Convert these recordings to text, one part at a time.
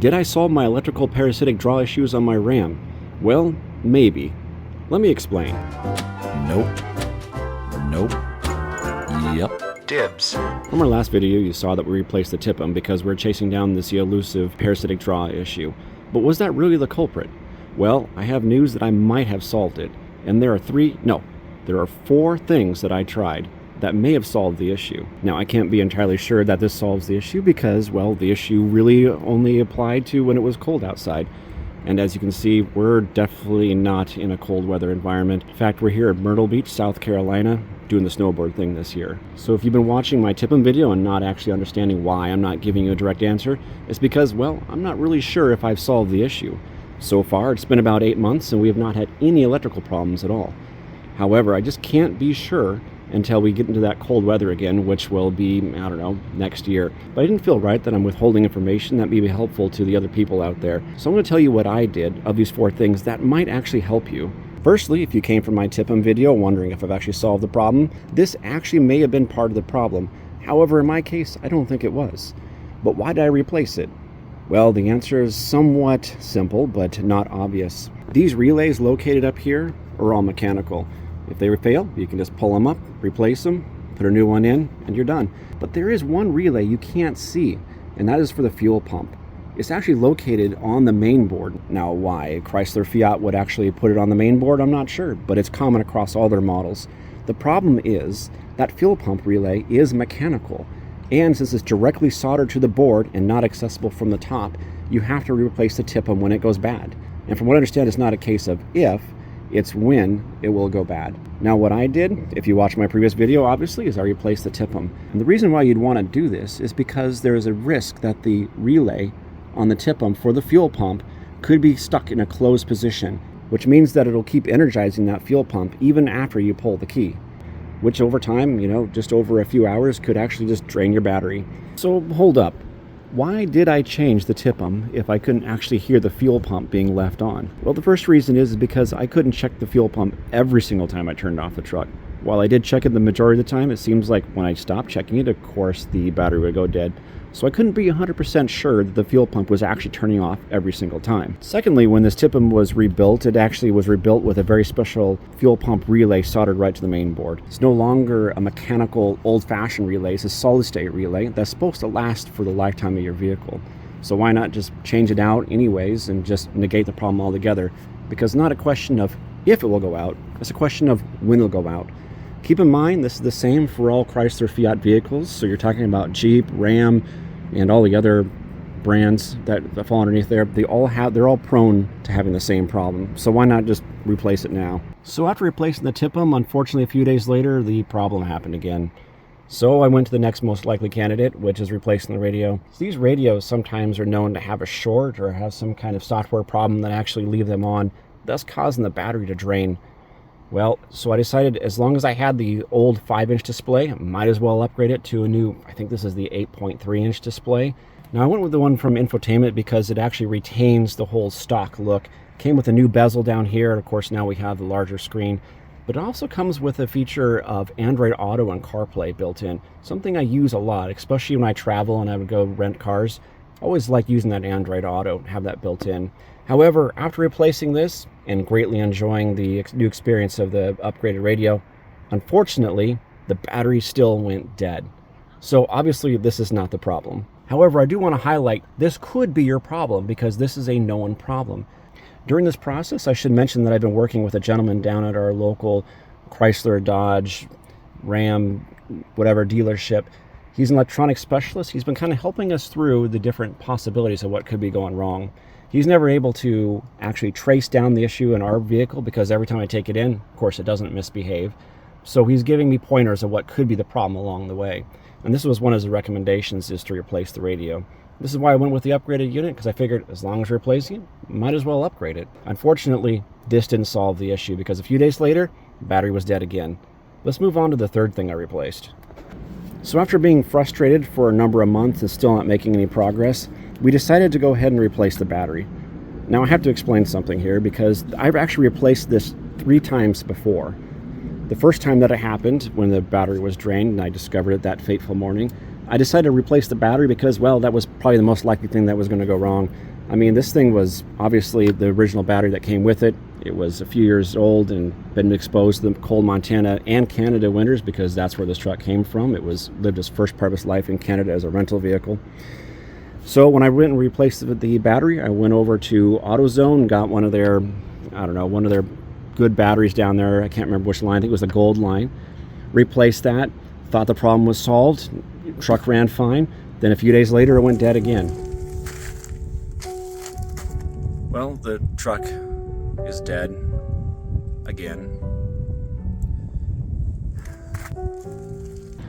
Did I solve my electrical parasitic draw issues on my RAM? Well, maybe. Let me explain. Nope. Yep. Dibs. From our last video, you saw that we replaced the TIPM because we're chasing down this elusive parasitic draw issue. But was that really the culprit? Well, I have news that I might have solved it. And there are 4 things that I tried that may have solved the issue. Now, I can't be entirely sure that this solves the issue because, well, the issue really only applied to when it was cold outside. And as you can see, we're definitely not in a cold weather environment. In fact, we're here at Myrtle Beach, South Carolina, doing the snowboard thing this year. So if you've been watching my TIPM video and not actually understanding why I'm not giving you a direct answer, it's because, well, I'm not really sure if I've solved the issue. So far, it's been about 8 months and we have not had any electrical problems at all. However, I just can't be sure until we get into that cold weather again, which will be, I don't know, next year. But I didn't feel right that I'm withholding information that may be helpful to the other people out there. So I'm going to tell you what I did of these 4 things that might actually help you. Firstly, if you came from my TIPM video wondering if I've actually solved the problem, this actually may have been part of the problem. However, in my case, I don't think it was. But why did I replace it? Well, the answer is somewhat simple, but not obvious. These relays located up here are all mechanical. If they fail, you can just pull them up, replace them, put a new one in, and you're done. But there is one relay you can't see, and that is for the fuel pump. It's actually located on the main board. Now, why Chrysler Fiat would actually put it on the main board, I'm not sure, but it's common across all their models. The problem is that fuel pump relay is mechanical, and since it's directly soldered to the board and not accessible from the top, you have to replace the TIPM when it goes bad. And from what I understand, it's not a case of if, it's when it will go bad. Now what I did, if you watch my previous video, obviously, is I replaced the TIPM. And the reason why you'd want to do this is because there is a risk that the relay on the TIPM for the fuel pump could be stuck in a closed position, which means that it'll keep energizing that fuel pump even after you pull the key, which over time, just over a few hours could actually just drain your battery. So hold up. Why did I change the TIPM if I couldn't actually hear the fuel pump being left on? Well, the first reason is because I couldn't check the fuel pump every single time I turned off the truck. While I did check it the majority of the time, it seems like when I stopped checking it, of course, the battery would go dead. So I couldn't be 100% sure that the fuel pump was actually turning off every single time. Secondly, when this TIPM was rebuilt, it actually was rebuilt with a very special fuel pump relay soldered right to the main board. It's no longer a mechanical, old-fashioned relay. It's a solid-state relay that's supposed to last for the lifetime of your vehicle. So why not just change it out anyways and just negate the problem altogether? Because it's not a question of if it will go out, it's a question of when it'll go out. Keep in mind, this is the same for all Chrysler Fiat vehicles. So you're talking about Jeep, Ram, and all the other brands that fall underneath there. They're all prone to having the same problem. So why not just replace it now? So after replacing the TIPM, unfortunately a few days later, the problem happened again. So I went to the next most likely candidate, which is replacing the radio. So these radios sometimes are known to have a short or have some kind of software problem that actually leave them on, thus causing the battery to drain. Well, so I decided as long as I had the old 5-inch display, I might as well upgrade it to a new, I think this is the 8.3-inch display. Now I went with the one from Infotainment because it actually retains the whole stock look. Came with a new bezel down here, and of course now we have the larger screen. But it also comes with a feature of Android Auto and CarPlay built in, something I use a lot, especially when I travel and I would go rent cars. I always like using that Android Auto, have that built in. However, after replacing this and greatly enjoying the new experience of the upgraded radio, unfortunately, the battery still went dead. So obviously this is not the problem. However, I do want to highlight this could be your problem because this is a known problem. During this process, I should mention that I've been working with a gentleman down at our local Chrysler, Dodge, Ram, whatever dealership. He's an electronics specialist. He's been kind of helping us through the different possibilities of what could be going wrong. He's never able to actually trace down the issue in our vehicle because every time I take it in, of course, it doesn't misbehave. So he's giving me pointers of what could be the problem along the way. And this was one of his recommendations, is to replace the radio. This is why I went with the upgraded unit, because I figured as long as we're replacing it, might as well upgrade it. Unfortunately, this didn't solve the issue because a few days later, the battery was dead again. Let's move on to the third thing I replaced. So after being frustrated for a number of months and still not making any progress, we decided to go ahead and replace the battery. Now I have to explain something here because I've actually replaced this 3 times before. The first time that it happened, when the battery was drained and I discovered it that fateful morning, I decided to replace the battery because, well, that was probably the most likely thing that was going to go wrong. I mean, this thing was obviously the original battery that came with it. It was a few years old and been exposed to the cold Montana and Canada winters because that's where this truck came from. It was lived its first part of its life in Canada as a rental vehicle. So when I went and replaced the battery, I went over to AutoZone, got one of their good batteries down there. I can't remember which line. I think it was the gold line. Replaced that. Thought the problem was solved. Truck ran fine. Then a few days later, it went dead again. Well, the truck is dead again.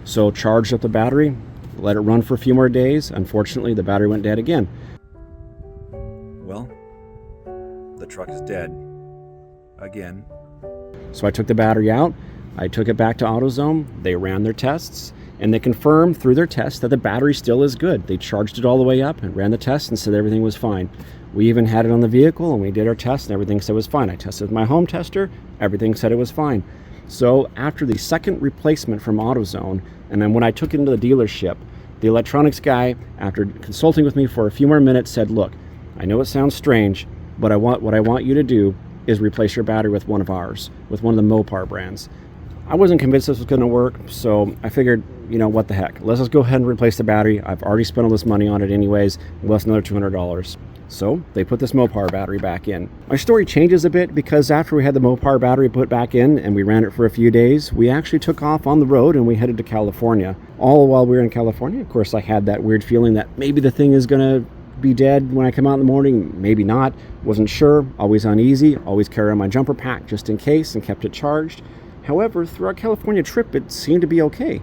So charged up the battery, let it run for a few more days. Unfortunately, the battery went dead again. Well, the truck is dead again. So I took the battery out. I took it back to AutoZone. They ran their tests, and they confirmed through their tests that the battery still is good. They charged it all the way up and ran the test and said everything was fine. We even had it on the vehicle, and we did our test, and everything said it was fine. I tested with my home tester. Everything said it was fine. So after the second replacement from AutoZone, and then when I took it into the dealership, the electronics guy, after consulting with me for a few more minutes, said, look, I know it sounds strange, but what I want you to do is replace your battery with one of ours, with one of the Mopar brands. I wasn't convinced this was going to work, so I figured, you know, what the heck. Let's just go ahead and replace the battery. I've already spent all this money on it anyways, less another $200. So they put this Mopar battery back in. My story changes a bit because after we had the Mopar battery put back in and we ran it for a few days, we actually took off on the road and we headed to California. All while we were in California, of course, I had that weird feeling that maybe the thing is going to be dead when I come out in the morning, maybe not. Wasn't sure, always uneasy, always carry on my jumper pack just in case and kept it charged. However, through our California trip, it seemed to be okay.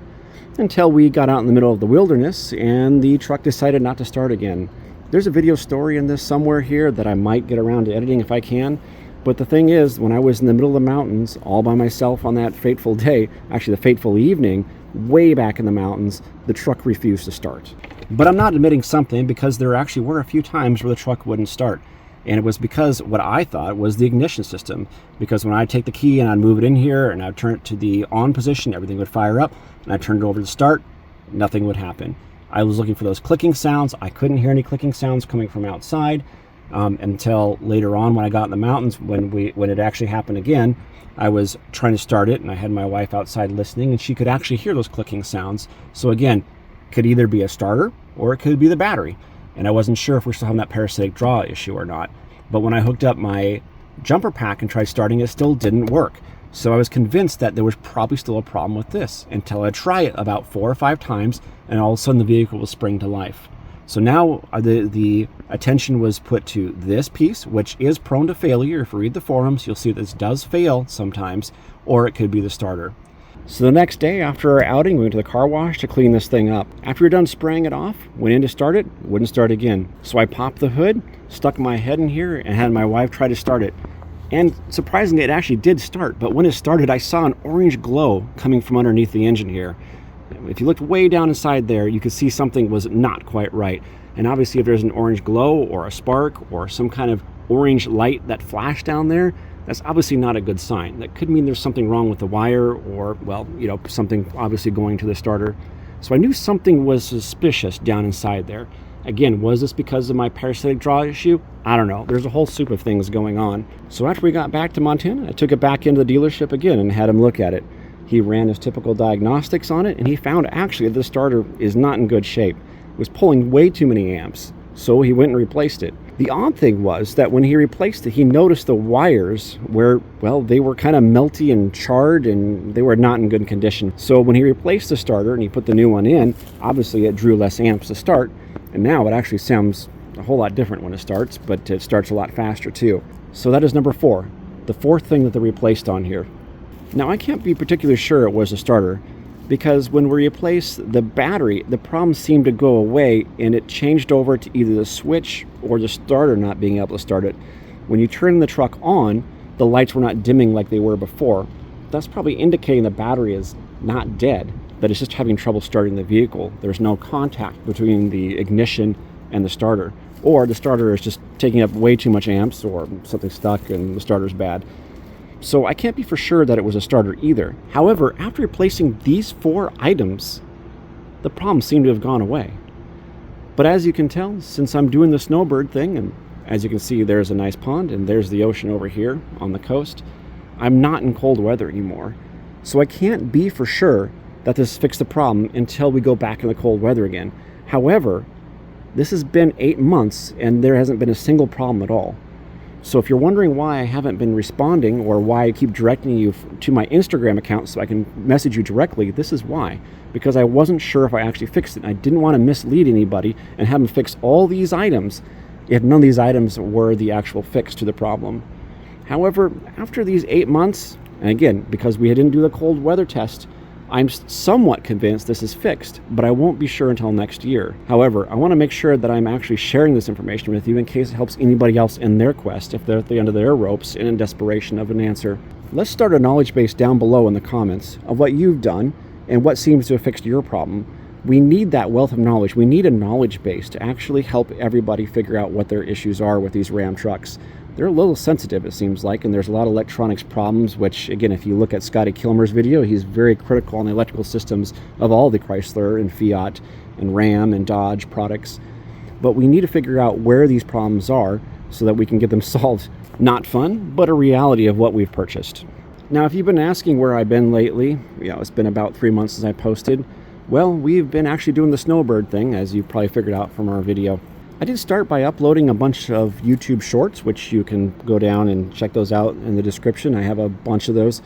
Until we got out in the middle of the wilderness and the truck decided not to start again. There's a video story in this somewhere here that I might get around to editing if I can. But the thing is, when I was in the middle of the mountains, all by myself on that fateful day, actually the fateful evening, way back in the mountains, the truck refused to start. But I'm not admitting something because there actually were a few times where the truck wouldn't start. And it was because what I thought was the ignition system. Because when I take the key and I'd move it in here and I'd turn it to the on position, everything would fire up. And I'd turn it over to start, nothing would happen. I was looking for those clicking sounds. I couldn't hear any clicking sounds coming from outside until later on when I got in the mountains. When it actually happened again, I was trying to start it and I had my wife outside listening and she could actually hear those clicking sounds. So again, could either be a starter or it could be the battery. And I wasn't sure if we're still having that parasitic draw issue or not. But when I hooked up my jumper pack and tried starting, it still didn't work. So I was convinced that there was probably still a problem with this until I tried it about 4 or 5 times and all of a sudden the vehicle will spring to life. So now the attention was put to this piece, which is prone to failure. If you read the forums, you'll see this does fail sometimes, or it could be the starter. So the next day after our outing, we went to the car wash to clean this thing up. After we were done spraying it off, went in to start it, wouldn't start again. So I popped the hood, stuck my head in here, and had my wife try to start it. And surprisingly, it actually did start. But when it started, I saw an orange glow coming from underneath the engine here. If you looked way down inside there, you could see something was not quite right. And obviously, if there's an orange glow or a spark or some kind of orange light that flashed down there, that's obviously not a good sign. That could mean there's something wrong with the wire or, well, you know, something obviously going to the starter. So I knew something was suspicious down inside there. Again, was this because of my parasitic draw issue? I don't know. There's a whole soup of things going on. So after we got back to Montana, I took it back into the dealership again and had him look at it. He ran his typical diagnostics on it, and he found actually that the starter is not in good shape. It was pulling way too many amps, so he went and replaced it. The odd thing was that when he replaced it, he noticed the wires where, well, they were kind of melty and charred, and they were not in good condition. So when he replaced the starter and he put the new one in, obviously it drew less amps to start, and now it actually sounds a whole lot different when it starts, but it starts a lot faster too. So that is number 4, the 4th thing that they replaced on here. Now, I can't be particularly sure it was a starter because when we replaced the battery, the problem seemed to go away and it changed over to either the switch or the starter not being able to start it. When you turn the truck on, the lights were not dimming like they were before. That's probably indicating the battery is not dead, that it's just having trouble starting the vehicle. There's no contact between the ignition and the starter. Or the starter is just taking up way too much amps or something stuck and the starter's bad. So I can't be for sure that it was a starter either. However, after replacing these 4 items, the problems seem to have gone away. But as you can tell, since I'm doing the snowbird thing, and as you can see, there's a nice pond and there's the ocean over here on the coast, I'm not in cold weather anymore. So I can't be for sure that this fixed the problem until we go back in the cold weather again. However, this has been 8 months and there hasn't been a single problem at all. So if you're wondering why I haven't been responding or why I keep directing you to my Instagram account so I can message you directly, this is why. Because I wasn't sure if I actually fixed it. I didn't want to mislead anybody and have them fix all these items if none of these items were the actual fix to the problem. However, after these 8 months, and again, because we didn't do the cold weather test, I'm somewhat convinced this is fixed, but I won't be sure until next year. However, I want to make sure that I'm actually sharing this information with you in case it helps anybody else in their quest if they're at the end of their ropes and in desperation of an answer. Let's start a knowledge base down below in the comments of what you've done and what seems to have fixed your problem. We need that wealth of knowledge. We need a knowledge base to actually help everybody figure out what their issues are with these Ram trucks. They're a little sensitive, it seems like, and there's a lot of electronics problems, which, again, if you look at Scotty Kilmer's video, he's very critical on the electrical systems of all the Chrysler and Fiat and Ram and Dodge products. But we need to figure out where these problems are so that we can get them solved. Not fun, but a reality of what we've purchased. Now, if you've been asking where I've been lately, it's been about 3 months since I posted. Well, we've been actually doing the snowbird thing, as you probably figured out from our video. I did start by uploading a bunch of YouTube shorts, which you can go down and check those out in the description. I have a bunch of those.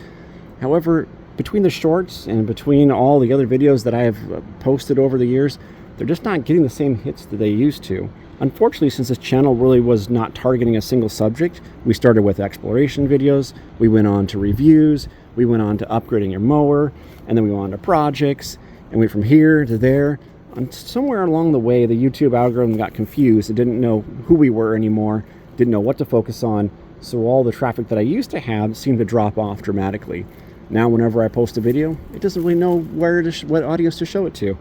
However, between the shorts and between all the other videos that I have posted over the years, they're just not getting the same hits that they used to. Unfortunately, since this channel really was not targeting a single subject, we started with exploration videos, we went on to reviews, we went on to upgrading your mower, and then we went on to projects, and went from here to there. And somewhere along the way, the YouTube algorithm got confused. It didn't know who we were anymore, didn't know what to focus on, so all the traffic that I used to have seemed to drop off dramatically. Now, whenever I post a video, it doesn't really know what audience to show it to.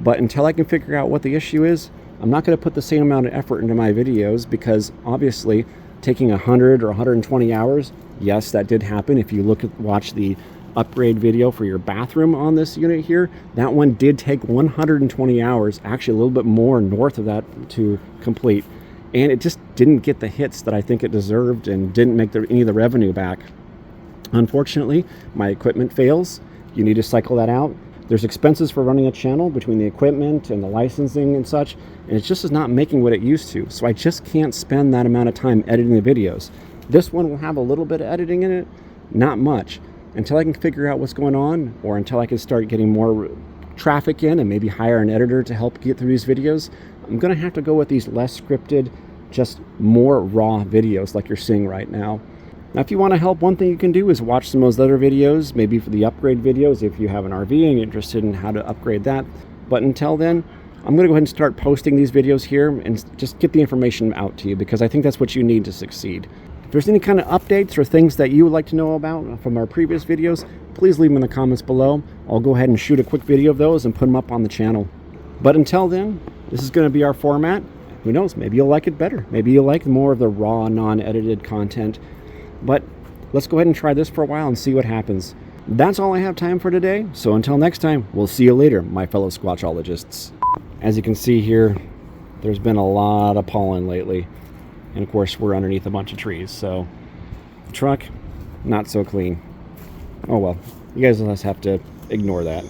But until I can figure out what the issue is, I'm not going to put the same amount of effort into my videos because obviously taking 100 or 120 hours, yes, that did happen. If you watch the upgrade video for your bathroom on this unit here, that one did take 120 hours, actually a little bit more north of that to complete, and it just didn't get the hits that I think it deserved and didn't make any of the revenue back. Unfortunately, my equipment fails. You need to cycle that out. There's expenses for running a channel between the equipment and the licensing and such, and it just is not making what it used to, so I just can't spend that amount of time editing the videos. This one will have a little bit of editing in it, not much. Until I can figure out what's going on, or until I can start getting more traffic in and maybe hire an editor to help get through these videos, I'm going to have to go with these less scripted, just more raw videos like you're seeing right now. Now, if you want to help, one thing you can do is watch some of those other videos, maybe for the upgrade videos if you have an RV and you're interested in how to upgrade that. But until then, I'm going to go ahead and start posting these videos here and just get the information out to you because I think that's what you need to succeed. If there's any kind of updates or things that you would like to know about from our previous videos, please leave them in the comments below. I'll go ahead and shoot a quick video of those and put them up on the channel. But until then, this is going to be our format. Who knows, maybe you'll like it better. Maybe you'll like more of the raw, non-edited content. But let's go ahead and try this for a while and see what happens. That's all I have time for today. So until next time, we'll see you later, my fellow Squatchologists. As you can see here, there's been a lot of pollen lately. And of course, we're underneath a bunch of trees, so the truck, not so clean. Oh well, you guys will just have to ignore that.